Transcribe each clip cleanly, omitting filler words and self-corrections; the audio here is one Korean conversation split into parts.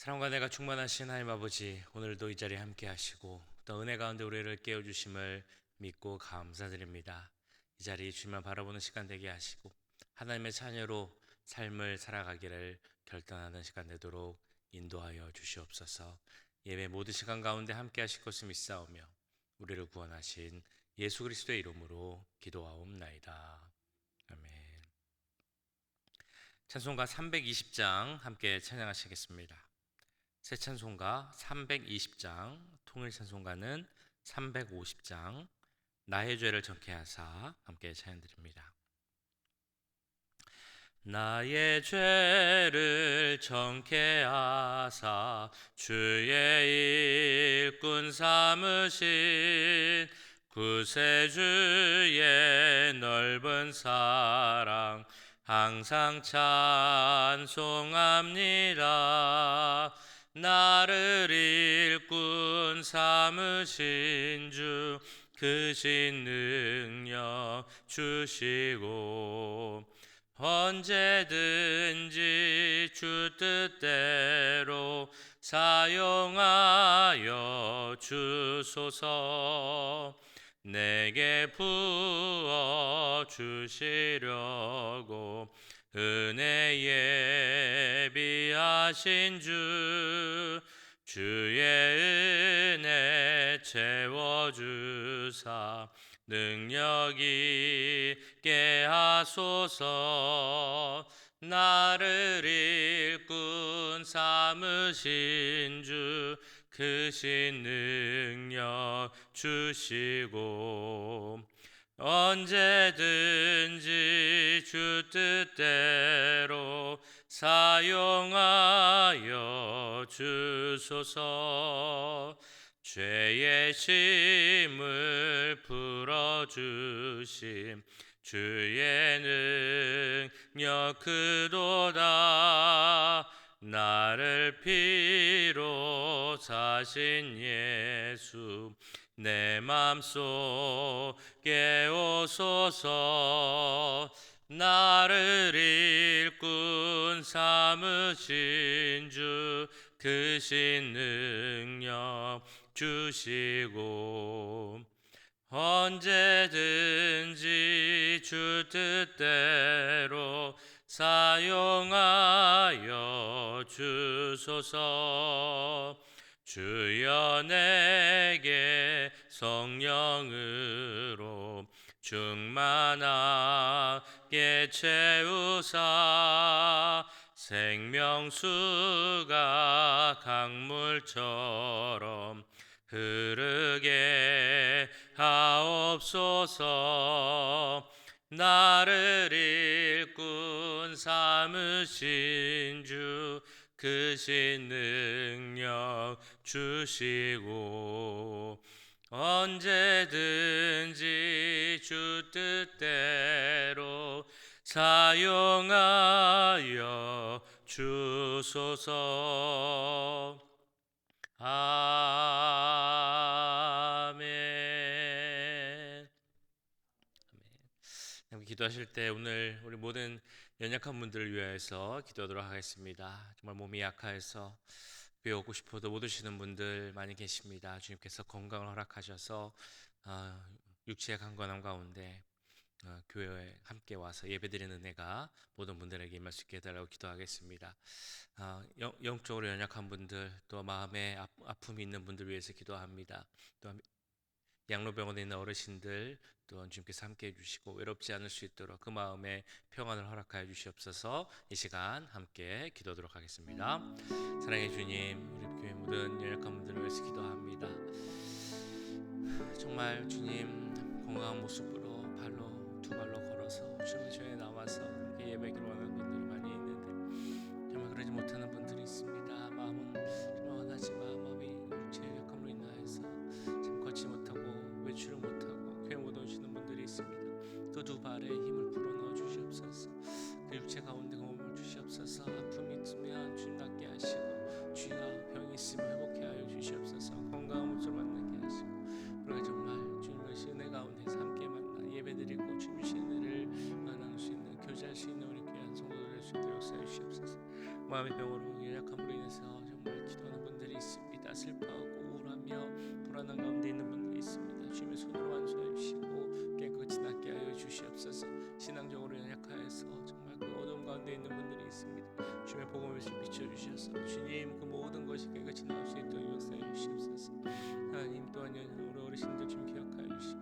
사랑과 내가 충만하신 하나님 아버지, 오늘도 이 자리에 함께 하시고 또 은혜 가운데 우리를 깨워주심을 믿고 감사드립니다. 이 자리 주님만 바라보는 시간 되게 하시고 하나님의 자녀로 삶을 살아가기를 결단하는 시간 되도록 인도하여 주시옵소서. 예배 모든 시간 가운데 함께 하실 것을 믿사오며 우리를 구원하신 예수 그리스도의 이름으로 기도하옵나이다. 아멘. 찬송가 320장 함께 찬양하시겠습니다. 새 찬송가 320장, 통일 찬송가는 350장, 나의 죄를 정케하사 함께 찬양드립니다. 나의 죄를 정케하사 주의 일꾼 삼으신 구세주의 넓은 사랑 항상 찬송합니다. 나를 일꾼 삼으신 주 크신 능력 주시고 언제든지 주 뜻대로 사용하여 주소서. 내게 부어 주시려고 은혜 예비하신 주의 은혜 채워주사 능력 있게 하소서. 나를 일꾼 삼으신 주 크신 능력 주시고 언제든지 주 뜻대로 사용하여 주소서. 죄의 심을 풀어주심 주의 능력 크도다. 나를 피로 사신 예수 내 맘속에 오소서. 나를 일꾼 삼으신 주 크신 능력 주시고 언제든지 주 뜻대로 사용하여 주소서. 주여 내게 성령으로 충만하게 채우사 생명수가 강물처럼 흐르게 하옵소서. 나를 일꾼 삼으신 주 크신 능력 주시고 언제든지 주 뜻대로 사용하여 주소서. 아멘. 기도하실 때 오늘 우리 모든 연약한 분들을 위하여서 기도하도록 하겠습니다. 정말 몸이 약해서 교회 오고 싶어도 못 오시는 분들 많이 계십니다. 주님께서 건강을 허락하셔서 육체의 강건함 가운데 교회에 함께 와서 예배드리는 은혜가 모든 분들에게 임할 수 있게 해달라고 기도하겠습니다. 영적으로 연약한 분들, 또 마음에 아픔이 있는 분들 위해서 기도합니다. 또 양로병원에 있는 어르신들 또한 주님께서 함께 해주시고 외롭지 않을 수 있도록 그 마음에 평안을 허락하여 주시옵소서. 이 시간 함께 기도하도록 하겠습니다. 사랑의 주님, 우리 교회 모든 연약한 분들을 위해서 기도합니다. 정말 주님 건강한 모습으로 두 발로 걸어서 주님의 전에 나와서 이렇게 예배하기로 하는 분들이 많이 있는데 정말 그러지 못하는 분들이 있습니다. 마음은 정말 원하지만 마음이 육체의 약함으로 인하여서 참 걷지 못하고 외출을 못하고 교회 못 오시는 분들이 있습니다. 그 두 발에 힘을 불어넣어 주시옵소서. 그 육체 가운데 공업을 주시옵소서. 아픔이 있으면 주님 낫게 하시고 쥐가 병이 있으면 회복해 하여 주시옵소서. 건강한 모습을 만나게 하시고 우리가 정말 주님의 은혜 가운데서 함께 만나 예배드리고 주님 은혜를 나눌 수 있는 교제할 수 있는 우리 귀한 성도들 될 수 있도록 역사해 주시옵소서. 마음의 병으로 연약함으로 인해서 정말 가운데 있는 분들이 있습니다. 주님의 복음을 비춰주셔서 주님 그 모든 것이 깨끗이 나올 수 있도록 역사해 주시옵소서. 하나님 또한 우리 어르신들 좀 기억하여 주시고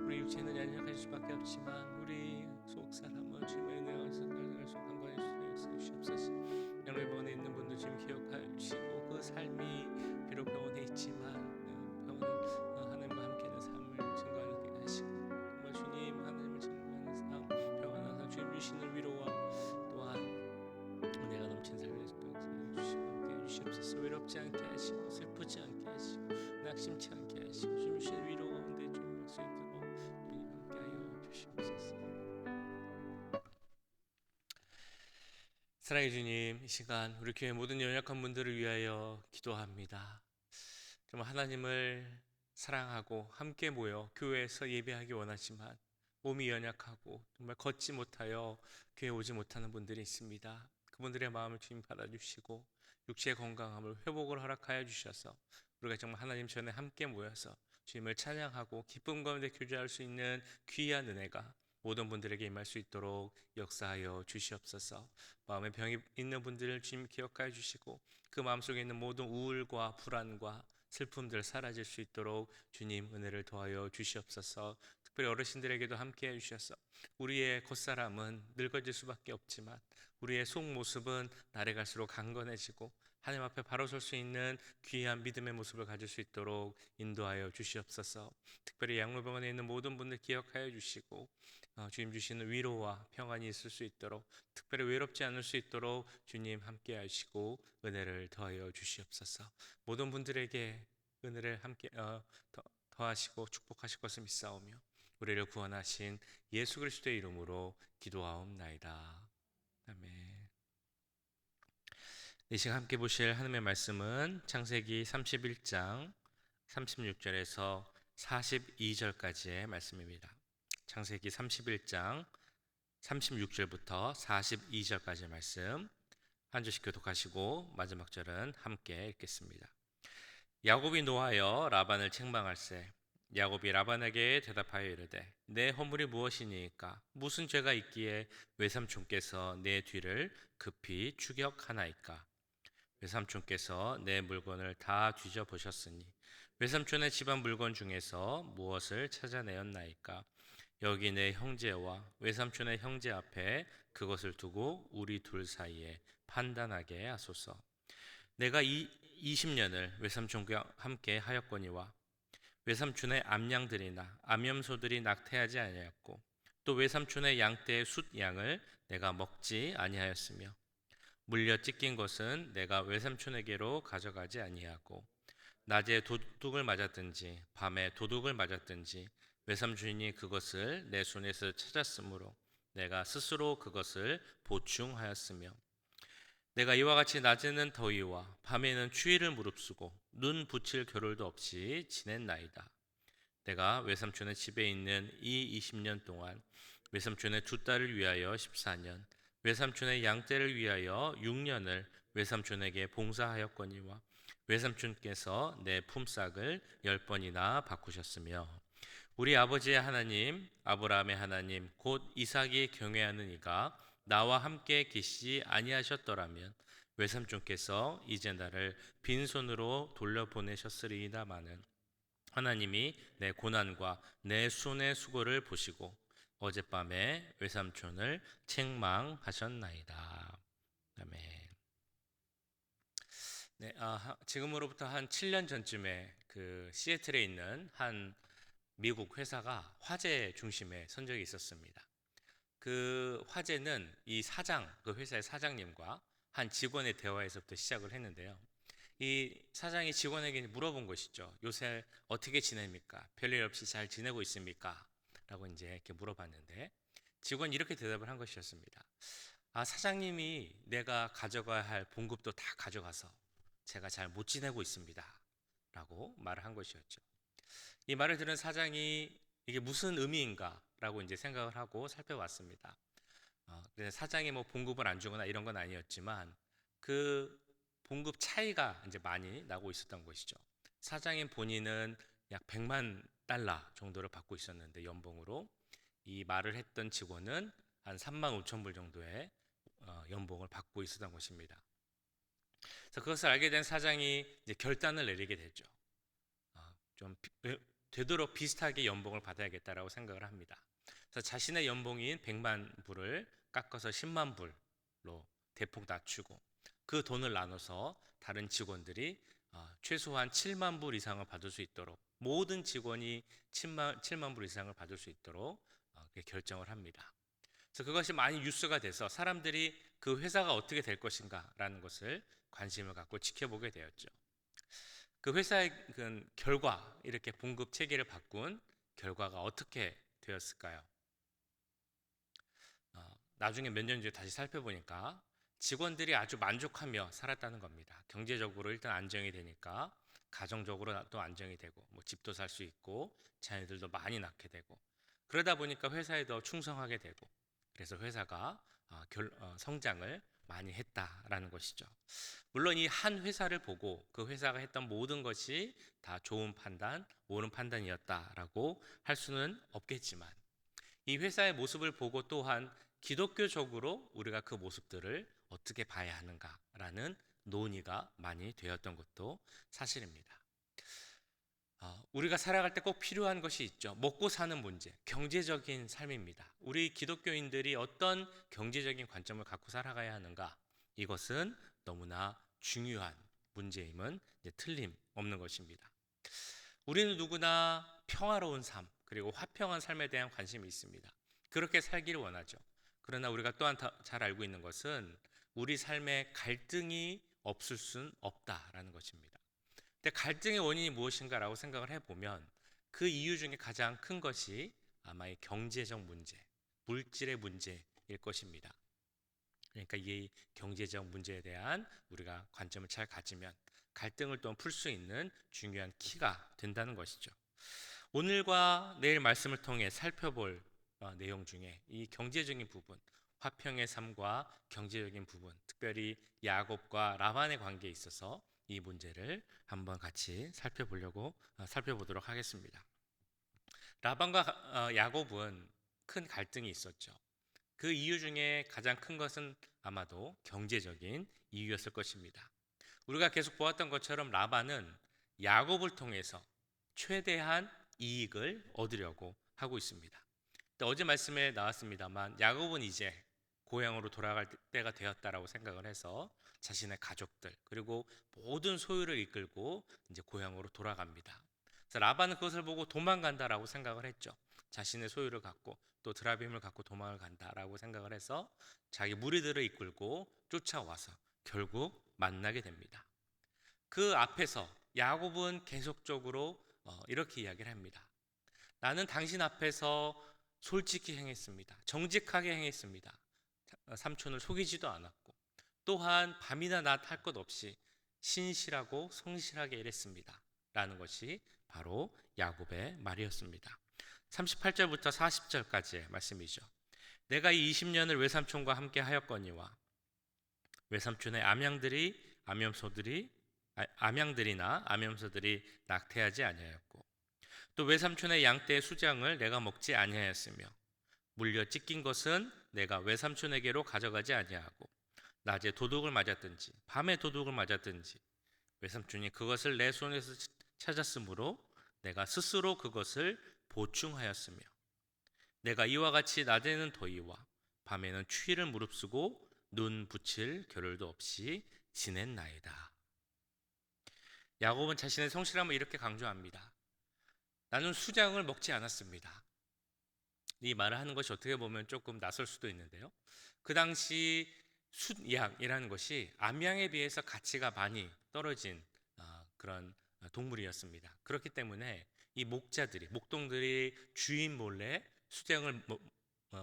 우리 육체는 연약할 수밖에 없지만 우리 속 사람은 주님의 은혜가 속 강건해 주시도록 역사해 주시옵소서. 병원에 있는 분들 지금 기억하여 주시고 그 삶이 비록 병원에 있지만 병원은 하나님과 함께하는 삶을 증거하게 하시고 정말 주님 하나님을 증거하는 삶 병원에서 주님 주시는 위로와 또한 은혜가 넘친 삶을 주시고 함께 해주시옵소서. 외롭지 않게 하시고 슬프지 않게 하시고 낙심치 않게 하시고 주님 주시는 위로 가운데 주님 올 수 있도록 주님 함께하여 주시옵소서. 사랑해 주님, 이 시간 우리 교회 모든 연약한 분들을 위하여 기도합니다. 정말 하나님을 사랑하고 함께 모여 교회에서 예배하기 원하지만 몸이 연약하고 정말 걷지 못하여 교회 오지 못하는 분들이 있습니다. 그분들의 마음을 주님 받아주시고 육체의 건강함을 회복을 허락하여 주셔서 우리가 정말 하나님 전에 함께 모여서 주님을 찬양하고 기쁨 가운데 교제할 수 있는 귀한 은혜가 모든 분들에게 임할 수 있도록 역사하여 주시옵소서. 마음에 병이 있는 분들을 주님 기억하여 주시고 그 마음속에 있는 모든 우울과 불안과 슬픔들 사라질 수 있도록 주님 은혜를 더하여 주시옵소서. 특별히 어르신들에게도 함께 해주셔서 우리의 겉사람은 늙어질 수밖에 없지만 우리의 속 모습은 날에 갈수록 강건해지고 하나님 앞에 바로 설 수 있는 귀한 믿음의 모습을 가질 수 있도록 인도하여 주시옵소서. 특별히 양로병원에 있는 모든 분들 기억하여 주시고 주님 주시는 위로와 평안이 있을 수 있도록 특별히 외롭지 않을 수 있도록 주님 함께 하시고 은혜를 더하여 주시옵소서. 모든 분들에게 은혜를 함께 더하시고 축복하실 것을 믿사오며 우리를 구원하신 예수 그리스도의 이름으로 기도하옵나이다. 아멘. 이 시간 함께 보실 하나님의 말씀은 창세기 31장 36절에서 42절까지의 말씀입니다. 창세기 31장 36절부터 42절까지의 말씀 한 절씩 교독하시고 마지막 절은 함께 읽겠습니다. 야곱이 노하여 라반을 책망할세. 야곱이 라반에게 대답하여 이르되 내 허물이 무엇이니까 무슨 죄가 있기에 외삼촌께서 내 뒤를 급히 추격하나이까. 외삼촌께서 내 물건을 다 뒤져보셨으니 외삼촌의 집안 물건 중에서 무엇을 찾아내었나이까. 여기 내 형제와 외삼촌의 형제 앞에 그것을 두고 우리 둘 사이에 판단하게 하소서. 내가 20년을 외삼촌과 함께 하였거니와 외삼촌의 암양들이나 암염소들이 낙태하지 아니하였고 또 외삼촌의 양떼의 숫양을 내가 먹지 아니하였으며 물려 찢긴 것은 내가 외삼촌에게로 가져가지 아니하고 낮에 도둑을 맞았든지 밤에 도둑을 맞았든지 외삼촌이 그것을 내 손에서 찾았으므로 내가 스스로 그것을 보충하였으며 내가 이와 같이 낮에는 더위와 밤에는 추위를 무릅쓰고 눈 붙일 겨를도 없이 지냈나이다. 내가 외삼촌의 집에 있는 이 20년 동안 외삼촌의 두 딸을 위하여 14년 외삼촌의 양떼를 위하여 6년을 외삼촌에게 봉사하였거니와 외삼촌께서 내 품삯을 10번이나 바꾸셨으며 우리 아버지의 하나님 아브라함의 하나님 곧 이삭이 경외하는 이가 나와 함께 계시지 아니하셨더라면 외삼촌께서 이제 나를 빈손으로 돌려보내셨으리이다마는 하나님이 내 고난과 내 손의 수고를 보시고 어젯밤에 외삼촌을 책망하셨나이다. 아멘. 네, 지금으로부터 한 7년 전쯤에 그 시애틀에 있는 한 미국 회사가 화재 중심에 선 적이 있었습니다. 그 화재는 이 사장, 그 회사의 사장님과 한 직원의 대화에서부터 시작을 했는데요. 이 사장이 직원에게 물어본 것이죠. 요새 어떻게 지냅니까? 별일 없이 잘 지내고 있습니까? 라고 이제 이렇게 물어봤는데 직원이 이렇게 대답을 한 것이었습니다. 사장님이 내가 가져가야 할 봉급도 다 가져가서 제가 잘 못 지내고 있습니다. 라고 말을 한 것이었죠. 이 말을 들은 사장이 이게 무슨 의미인가? 라고 이제 생각을 하고 살펴봤습니다. 그래서 사장이 뭐 봉급을 안 주거나 이런 건 아니었지만 그 봉급 차이가 이제 많이 나고 있었던 것이죠. 사장인 본인은 약 100만 달러 정도를 받고 있었는데 연봉으로 이 말을 했던 직원은 한 3만 5천 불 정도의 연봉을 받고 있었던 것입니다. 그래서 그것을 알게 된 사장이 이제 결단을 내리게 되죠. 좀 되도록 비슷하게 연봉을 받아야겠다라고 생각을 합니다. 그래서 자신의 연봉인 100만 불을 깎아서 10만 불로 대폭 낮추고 그 돈을 나눠서 다른 직원들이 최소한 7만 불 이상을 받을 수 있도록 모든 직원이 7만 불 이상을 받을 수 있도록 결정을 합니다. 그래서 그것이 많이 뉴스가 돼서 사람들이 그 회사가 어떻게 될 것인가라는 것을 관심을 갖고 지켜보게 되었죠. 그 회사의 그 결과, 이렇게 봉급 체계를 바꾼 결과가 어떻게 되었을까요? 나중에 몇 년 뒤에 다시 살펴보니까 직원들이 아주 만족하며 살았다는 겁니다. 경제적으로 일단 안정이 되니까 가정적으로 또 안정이 되고 뭐 집도 살 수 있고 자녀들도 많이 낳게 되고 그러다 보니까 회사에 더 충성하게 되고 그래서 회사가 성장을 많이 했다라는 것이죠. 물론 이 한 회사를 보고 그 회사가 했던 모든 것이 다 좋은 판단, 옳은 판단이었다라고 할 수는 없겠지만 이 회사의 모습을 보고 또한 기독교적으로 우리가 그 모습들을 어떻게 봐야 하는가라는 논의가 많이 되었던 것도 사실입니다. 우리가 살아갈 때 꼭 필요한 것이 있죠. 먹고 사는 문제, 경제적인 삶입니다. 우리 기독교인들이 어떤 경제적인 관점을 갖고 살아가야 하는가? 이것은 너무나 중요한 문제임은 틀림없는 것입니다. 우리는 누구나 평화로운 삶, 그리고 화평한 삶에 대한 관심이 있습니다. 그렇게 살기를 원하죠. 그러나 우리가 또한 잘 알고 있는 것은 우리 삶에 갈등이 없을 수는 없다라는 것입니다. 근데 갈등의 원인이 무엇인가라고 생각을 해보면 그 이유 중에 가장 큰 것이 아마 이 경제적 문제, 물질의 문제일 것입니다. 그러니까 이 경제적 문제에 대한 우리가 관점을 잘 가지면 갈등을 또 풀 수 있는 중요한 키가 된다는 것이죠. 오늘과 내일 말씀을 통해 살펴볼 내용 중에 이 경제적인 부분, 화평의 삶과 경제적인 부분, 특별히 야곱과 라반의 관계에 있어서 이 문제를 한번 같이 살펴보도록 하겠습니다. 라반과 야곱은 큰 갈등이 있었죠. 그 이유 중에 가장 큰 것은 아마도 경제적인 이유였을 것입니다. 우리가 계속 보았던 것처럼 라반은 야곱을 통해서 최대한 이익을 얻으려고 하고 있습니다. 어제 말씀에 나왔습니다만 야곱은 이제 고향으로 돌아갈 때가 되었다라고 생각을 해서 자신의 가족들 그리고 모든 소유를 이끌고 이제 고향으로 돌아갑니다. 그래서 라반은 그것을 보고 도망간다라고 생각을 했죠. 자신의 소유를 갖고 또 드라빔을 갖고 도망을 간다라고 생각을 해서 자기 무리들을 이끌고 쫓아와서 결국 만나게 됩니다. 그 앞에서 야곱은 계속적으로 이렇게 이야기를 합니다. 나는 당신 앞에서 솔직히 행했습니다. 정직하게 행했습니다. 삼촌을 속이지도 않았고 또한 밤이나 낮 할 것 없이 신실하고 성실하게 일했습니다. 라는 것이 바로 야곱의 말이었습니다. 38절부터 40절까지의 말씀이죠. 내가 이 20년을 외삼촌과 함께 하였거니와 외삼촌의 암양들이나 암염소들이 낙태하지 아니하였고 또 외삼촌의 양떼의 수장을 내가 먹지 아니하였으며 물려 찢긴 것은 내가 외삼촌에게로 가져가지 아니하고 낮에 도둑을 맞았든지 밤에 도둑을 맞았든지 외삼촌이 그것을 내 손에서 찾았으므로 내가 스스로 그것을 보충하였으며 내가 이와 같이 낮에는 더위와 밤에는 추위를 무릅쓰고 눈 붙일 겨를도 없이 지냈나이다. 야곱은 자신의 성실함을 이렇게 강조합니다. 나는 수장을 먹지 않았습니다. 이 말을 하는 것이 어떻게 보면 조금 낯설 수도 있는데요. 그 당시 숫양이라는 것이 암양에 비해서 가치가 많이 떨어진 그런 동물이었습니다. 그렇기 때문에 이 목동들이 주인 몰래 수장을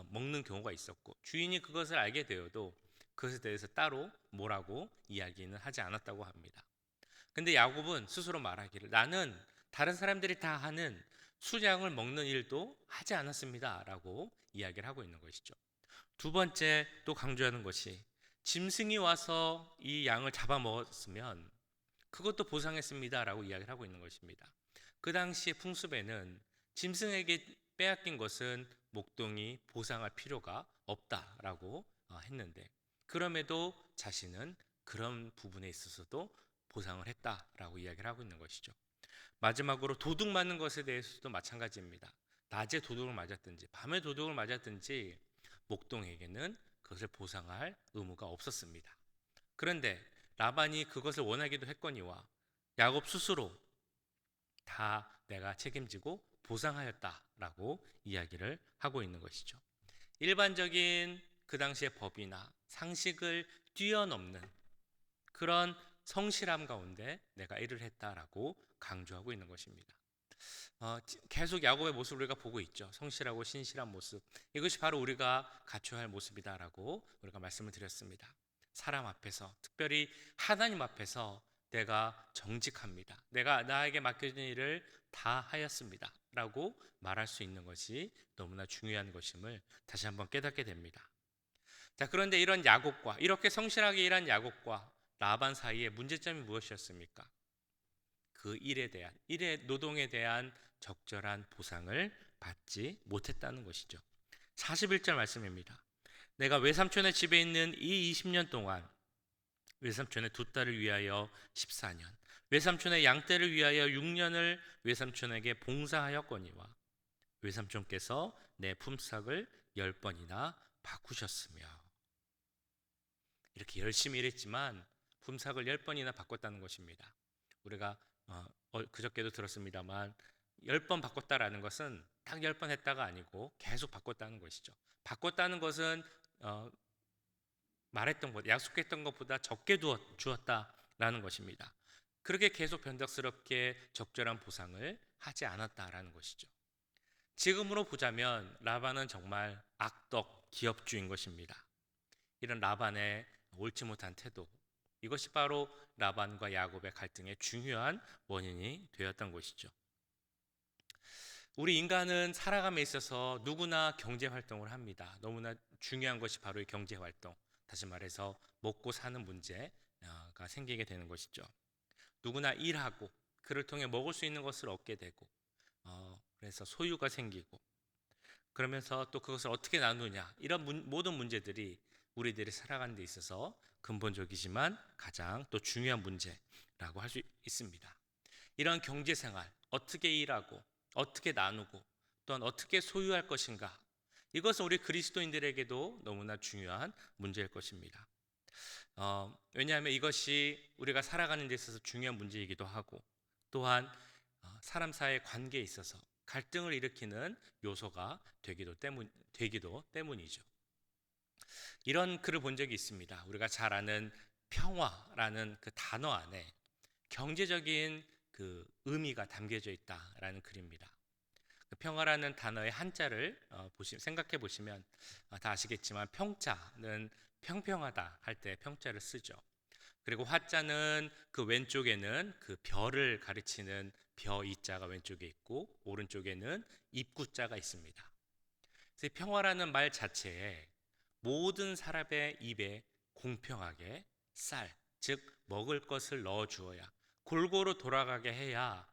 먹는 경우가 있었고 주인이 그것을 알게 되어도 그것에 대해서 따로 뭐라고 이야기는 하지 않았다고 합니다. 근데 야곱은 스스로 말하기를 나는 다른 사람들이 다 하는 수장을 먹는 일도 하지 않았습니다 라고 이야기를 하고 있는 것이죠. 두 번째 또 강조하는 것이 짐승이 와서 이 양을 잡아먹었으면 그것도 보상했습니다 라고 이야기를 하고 있는 것입니다. 그 당시 풍습에는 짐승에게 빼앗긴 것은 목동이 보상할 필요가 없다라고 했는데 그럼에도 자신은 그런 부분에 있어서도 보상을 했다라고 이야기를 하고 있는 것이죠. 마지막으로 도둑 맞는 것에 대해서도 마찬가지입니다. 낮에 도둑을 맞았든지 밤에 도둑을 맞았든지 목동에게는 그것을 보상할 의무가 없었습니다. 그런데 라반이 그것을 원하기도 했거니와 야곱 스스로 다 내가 책임지고 보상하였다라고 이야기를 하고 있는 것이죠. 일반적인 그 당시의 법이나 상식을 뛰어넘는 그런 성실함 가운데 내가 일을 했다라고 강조하고 있는 것입니다. 계속 야곱의 모습을 우리가 보고 있죠. 성실하고 신실한 모습. 이것이 바로 우리가 갖춰야 할 모습이다라고 우리가 말씀을 드렸습니다. 사람 앞에서, 특별히 하나님 앞에서 내가 정직합니다. 내가 나에게 맡겨진 일을 다 하였습니다. 라고 말할 수 있는 것이 너무나 중요한 것임을 다시 한번 깨닫게 됩니다. 자, 그런데 이런 야곱과 이렇게 성실하게 일한 야곱과 라반 사이의 문제점이 무엇이었습니까? 그 일의 노동에 대한 적절한 보상을 받지 못했다는 것이죠. 41절 말씀입니다. 내가 외삼촌의 집에 있는 이 20년 동안 외삼촌의 두 딸을 위하여 14년, 외삼촌의 양떼를 위하여 6년을 외삼촌에게 봉사하였거니와 외삼촌께서 내 품삯을 10번이나 바꾸셨으며. 이렇게 열심히 일했지만 품삯을 10번이나 바꿨다는 것입니다. 우리가 그저께도 들었습니다만 10번 바꿨다라는 것은 딱 10번 했다가 아니고 계속 바꿨다는 것이죠. 바꿨다는 것은 말했던 것, 약속했던 것보다 적게 주었다라는 것입니다. 그렇게 계속 변덕스럽게 적절한 보상을 하지 않았다라는 것이죠. 지금으로 보자면 라반은 정말 악덕 기업주인 것입니다. 이런 라반의 옳지 못한 태도, 이것이 바로 라반과 야곱의 갈등의 중요한 원인이 되었던 것이죠. 우리 인간은 살아감에 있어서 누구나 경제 활동을 합니다. 너무나 중요한 것이 바로 이 경제 활동. 다시 말해서 먹고 사는 문제가 생기게 되는 것이죠. 누구나 일하고 그를 통해 먹을 수 있는 것을 얻게 되고 그래서 소유가 생기고 그러면서 또 그것을 어떻게 나누냐, 이런 모든 문제들이 우리들이 살아가는 데 있어서 근본적이지만 가장 또 중요한 문제라고 할 수 있습니다. 이런 경제생활, 어떻게 일하고 어떻게 나누고 또한 어떻게 소유할 것인가, 이것은 우리 그리스도인들에게도 너무나 중요한 문제일 것입니다. 왜냐하면 이것이 우리가 살아가는 데 있어서 중요한 문제이기도 하고 또한 사람 사이의 관계에 있어서 갈등을 일으키는 요소가 되기도 때문이죠. 이런 글을 본 적이 있습니다. 우리가 잘 아는 평화라는 그 단어 안에 경제적인 그 의미가 담겨져 있다라는 글입니다. 그 평화라는 단어의 한자를 생각해 보시면 다 아시겠지만 평자는 평평하다 할 때 평자를 쓰죠. 그리고 화자는 그 왼쪽에는 그 별을 가리치는 벼 이자가 왼쪽에 있고 오른쪽에는 입구자가 있습니다. 그래서 평화라는 말 자체에 모든 사람의 입에 공평하게 즉 먹을 것을 넣어 주어야, 골고루 돌아가게 해야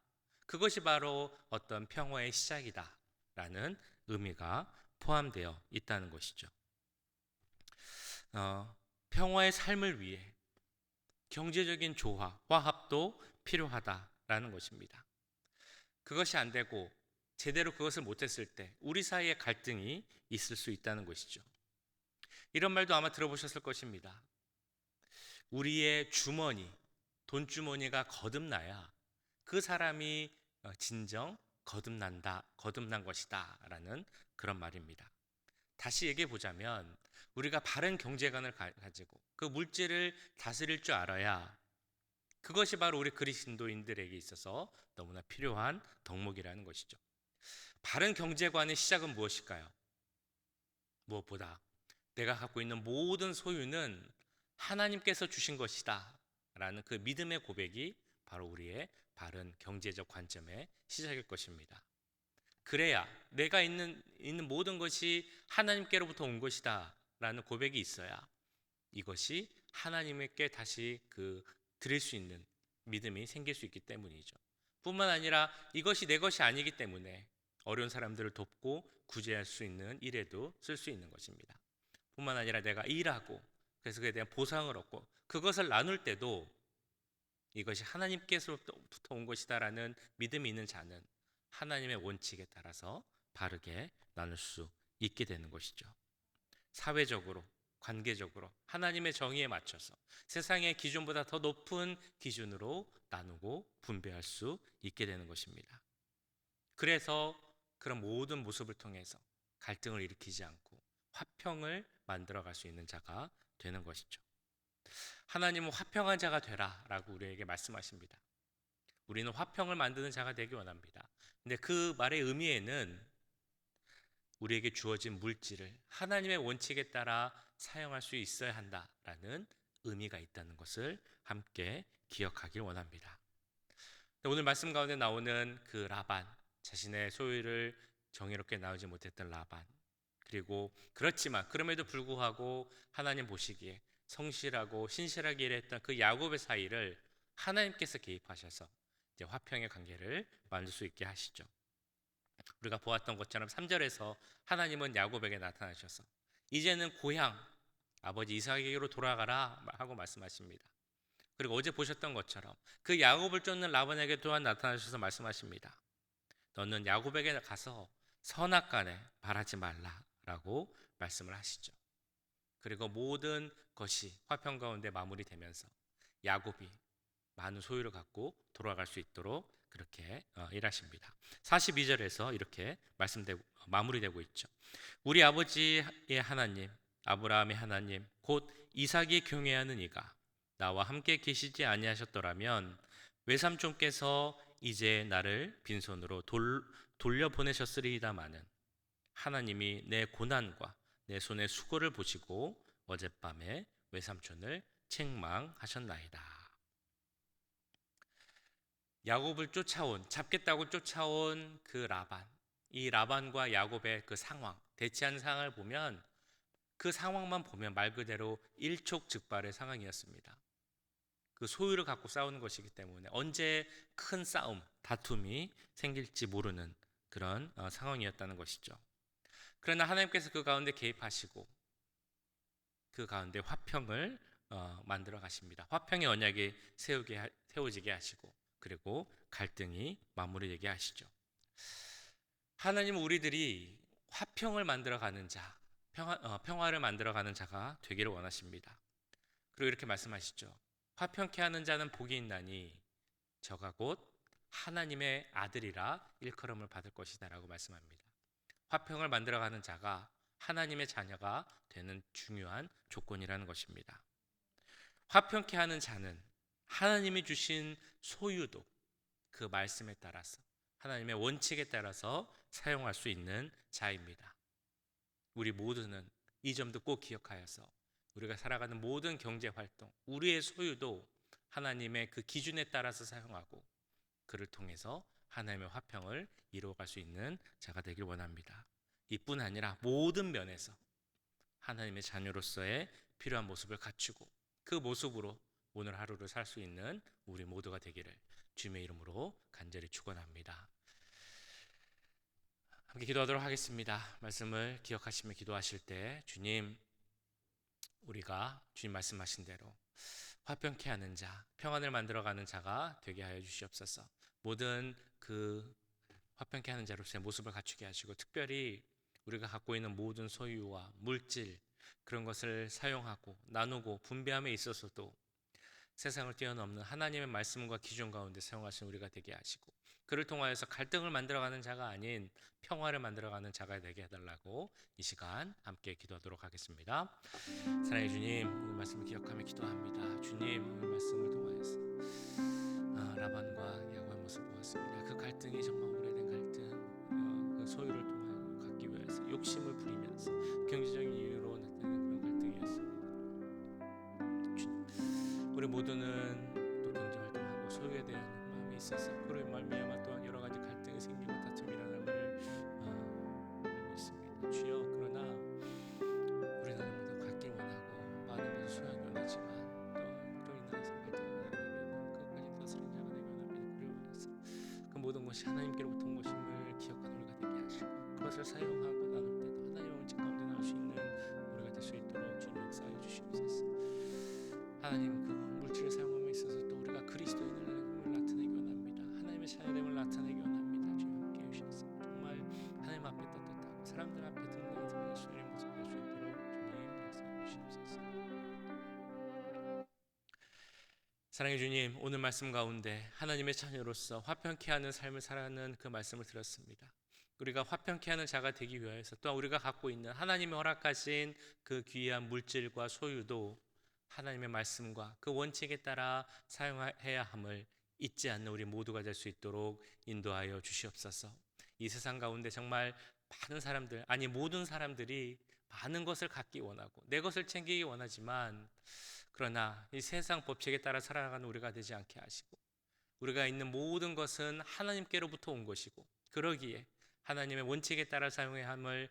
그것이 바로 어떤 평화의 시작이다라는 의미가 포함되어 있다는 것이죠. 평화의 삶을 위해 경제적인 화합도 필요하다라는 것입니다. 그것이 안 되고 제대로 그것을 못했을 때 우리 사이에 갈등이 있을 수 있다는 것이죠. 이런 말도 아마 들어보셨을 것입니다. 우리의 돈주머니가 거듭나야 그 사람이 진정 거듭난 것이다 라는 그런 말입니다. 다시 얘기해 보자면 우리가 바른 경제관을 가지고 그 물질을 다스릴 줄 알아야 그것이 바로 우리 그리스도인들에게 있어서 너무나 필요한 덕목이라는 것이죠. 바른 경제관의 시작은 무엇일까요? 무엇보다 내가 갖고 있는 모든 소유는 하나님께서 주신 것이다 라는 그 믿음의 고백이 바로 우리의 바른 경제적 관점의 시작일 것입니다. 그래야 내가 있는 모든 것이 하나님께로부터 온 것이다 라는 고백이 있어야 이것이 하나님께 다시 드릴 수 있는 믿음이 생길 수 있기 때문이죠. 뿐만 아니라 이것이 내 것이 아니기 때문에 어려운 사람들을 돕고 구제할 수 있는 일에도 쓸 수 있는 것입니다. 뿐만 아니라 내가 일하고 그래서 그에 대한 보상을 얻고 그것을 나눌 때도 이것이 하나님께서부터 온 것이다라는 믿음이 있는 자는 하나님의 원칙에 따라서 바르게 나눌 수 있게 되는 것이죠. 사회적으로, 관계적으로 하나님의 정의에 맞춰서 세상의 기준보다 더 높은 기준으로 나누고 분배할 수 있게 되는 것입니다. 그래서 그런 모든 모습을 통해서 갈등을 일으키지 않고 화평을 만들어갈 수 있는 자가 되는 것이죠. 하나님은 화평한 자가 되라라고 우리에게 말씀하십니다. 우리는 화평을 만드는 자가 되기 원합니다. 근데 그 말의 의미에는 우리에게 주어진 물질을 하나님의 원칙에 따라 사용할 수 있어야 한다라는 의미가 있다는 것을 함께 기억하길 원합니다. 오늘 말씀 가운데 나오는 그 라반, 자신의 소유를 정의롭게 나누지 못했던 라반, 그리고 그렇지만 그럼에도 불구하고 하나님 보시기에 성실하고 신실하게 일했던 그 야곱의 사이를 하나님께서 개입하셔서 이제 화평의 관계를 만들 수 있게 하시죠. 우리가 보았던 것처럼 3절에서 하나님은 야곱에게 나타나셔서 이제는 고향 아버지 이삭에게로 돌아가라 하고 말씀하십니다. 그리고 어제 보셨던 것처럼 그 야곱을 쫓는 라반에게 또한 나타나셔서 말씀하십니다. 너는 야곱에게 가서 선악간에 바라지 말라라고 말씀을 하시죠. 그리고 모든 것이 화평 가운데 마무리되면서 야곱이 많은 소유를 갖고 돌아갈 수 있도록 그렇게 일하십니다. 42절에서 이렇게 마무리되고 있죠. 우리 아버지의 하나님 아브라함의 하나님 곧 이삭이 경외하는 이가 나와 함께 계시지 아니하셨더라면 외삼촌께서 이제 나를 빈손으로 돌려보내셨으리이다마는 하나님이 내 고난과 내 손의 수고를 보시고 어젯밤에 외삼촌을 책망하셨나이다. 야곱을 잡겠다고 쫓아온 그 라반, 이 라반과 야곱의 그 상황, 대치한 상황을 보면 그 상황만 보면 말 그대로 일촉즉발의 상황이었습니다. 그 소유를 갖고 싸우는 것이기 때문에 언제 큰 싸움, 다툼이 생길지 모르는 그런 상황이었다는 것이죠. 그러나 하나님께서 그 가운데 개입하시고 그 가운데 화평을 만들어 가십니다. 화평의 언약이 세워지게 하시고 그리고 갈등이 마무리되게 하시죠. 하나님은 우리들이 화평을 만들어가는 자, 평화를 만들어가는 자가 되기를 원하십니다. 그리고 이렇게 말씀하시죠. 화평케 하는 자는 복이 있나니 저가 곧 하나님의 아들이라 일컬음을 받을 것이다 라고 말씀합니다. 화평을 만들어가는 자가 하나님의 자녀가 되는 중요한 조건이라는 것입니다. 화평케 하는 자는 하나님이 주신 소유도 그 말씀에 따라서 하나님의 원칙에 따라서 사용할 수 있는 자입니다. 우리 모두는 이 점도 꼭 기억하여서 우리가 살아가는 모든 경제활동, 우리의 소유도 하나님의 그 기준에 따라서 사용하고 그를 통해서 하나님의 화평을 이루어갈 수 있는 자가 되길 원합니다. 이뿐 아니라 모든 면에서 하나님의 자녀로서의 필요한 모습을 갖추고 그 모습으로 오늘 하루를 살 수 있는 우리 모두가 되기를 주님의 이름으로 간절히 축원합니다. 함께 기도하도록 하겠습니다. 말씀을 기억하시며 기도하실 때 주님, 우리가 주님 말씀하신 대로 화평케 하는 자, 평안을 만들어가는 자가 되게 하여 주시옵소서. 모든 그 화평케 하는 자로서의 모습을 갖추게 하시고 특별히 우리가 갖고 있는 모든 소유와 물질 그런 것을 사용하고 나누고 분배함에 있어서도 세상을 뛰어넘는 하나님의 말씀과 기준 가운데 사용하신 우리가 되게 하시고 그를 통하여서 갈등을 만들어가는 자가 아닌 평화를 만들어가는 자가 되게 해달라고 이 시간 함께 기도하도록 하겠습니다. 사랑의 주님, 오늘 말씀을 기억하며 기도합니다. 주님, 오늘 말씀을 통하여서 라반과 야곱의 모습을 보았습니다. 그 갈등이 정말 오래된 갈등, 그 소유를 통하여 갖기 위해서 욕심을 부리면서 경제적인 이유로 나타나는 그런 갈등이었습니다. 주님, 우리 모두는 또 경제활동하고 소유에 대한 마음이 있어서 그를 말미암아 또한 여러 가지 갈등이 생기고 다툼이 일어남을 알고 있습니다. 주여, 그러나 우리 나라마다 갖길 원하고 많은 것을 소유하기 원하지만 또 그로 인하여서 갈등을 나누면 끝까지 다스리는 자가 되기 원합니다. 그를 원해서 그 모든 것이 하나님께로부터 온 것임을 기억하는 우리가 되게 하시고 그것을 사용하고 나눌 때도 하나님의 원칙 가운데 나올 수 있는 우리가 될 수 있도록 주님 역사하여 주시옵소서. 사랑의 주님, 오늘 말씀 가운데 하나님의 자녀로서 화평케 하는 삶을 살아가는 그 말씀을 들었습니다. 우리가 화평케 하는 자가 되기 위해서 또한 우리가 갖고 있는 하나님의 허락하신 그 귀한 물질과 소유도 하나님의 말씀과 그 원칙에 따라 사용해야 함을 잊지 않는 우리 모두가 될 수 있도록 인도하여 주시옵소서. 이 세상 가운데 정말 많은 사람들, 아니 모든 사람들이 많은 것을 갖기 원하고 내 것을 챙기기 원하지만, 그러나 이 세상 법칙에 따라 살아가는 우리가 되지 않게 하시고, 우리가 있는 모든 것은 하나님께로부터 온 것이고, 그러기에 하나님의 원칙에 따라 사용해야 함을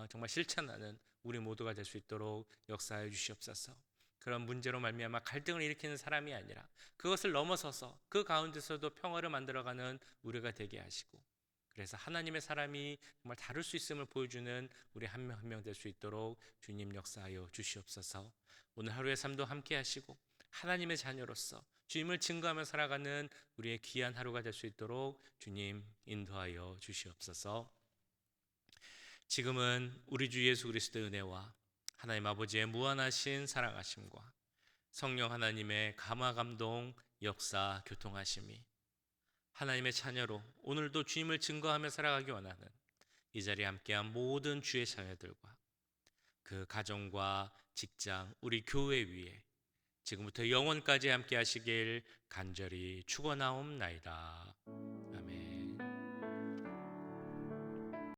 정말 실천하는 우리 모두가 될 수 있도록 역사해 주시옵소서. 그런 문제로 말미암아 갈등을 일으키는 사람이 아니라 그것을 넘어서서 그 가운데서도 평화를 만들어가는 우리가 되게 하시고, 그래서 하나님의 사람이 정말 다룰 수 있음을 보여주는 우리 한 명 한 명 될 수 있도록 주님 역사하여 주시옵소서. 오늘 하루의 삶도 함께 하시고 하나님의 자녀로서 주님을 증거하며 살아가는 우리의 귀한 하루가 될 수 있도록 주님 인도하여 주시옵소서. 지금은 우리 주 예수 그리스도의 은혜와 하나님 아버지의 무한하신 사랑하심과 성령 하나님의 감화 감동 역사 교통하심이 하나님의 자녀로 오늘도 주님을 증거하며 살아가기 원하는 이 자리에 함께한 모든 주의 자녀들과 그 가정과 직장, 우리 교회 위에 지금부터 영원까지 함께 하시길 간절히 축원하옵나이다.